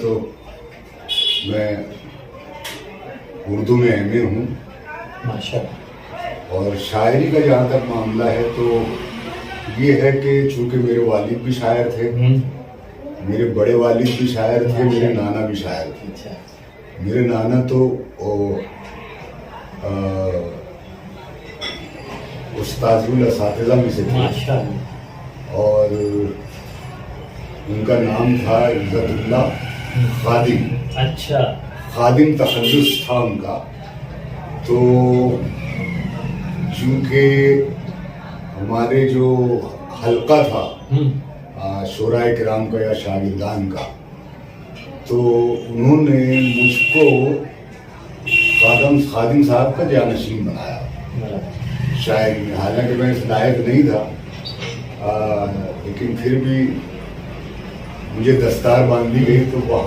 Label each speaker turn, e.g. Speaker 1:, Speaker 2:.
Speaker 1: تو میں اردو میں ایم اے ہوں
Speaker 2: ماشاء اللہ.
Speaker 1: اور شاعری کا جہاں تک معاملہ ہے تو یہ ہے کہ چونکہ میرے والد بھی شاعر تھے، میرے بڑے والد بھی شاعر تھے، میرے نانا بھی شاعر تھے.
Speaker 2: اچھا.
Speaker 1: میرے نانا تو استاذ الاساتذہ میں سے تھے
Speaker 2: ماشاء اللہ.
Speaker 1: اور ان کا نام تھا عزت اللہ خادم.
Speaker 2: اچھا.
Speaker 1: خادم تخلص تھا ان کا. تو چونکہ ہمارے جو حلقہ تھا شورائے کرام کا یا شاگردان کا، تو انہوں نے مجھ کو خادم صاحب کا جانشین بنایا شاعری میں. حالانکہ میں اس لائق نہیں تھا، لیکن پھر بھی مجھے دستار باندھی گئی تو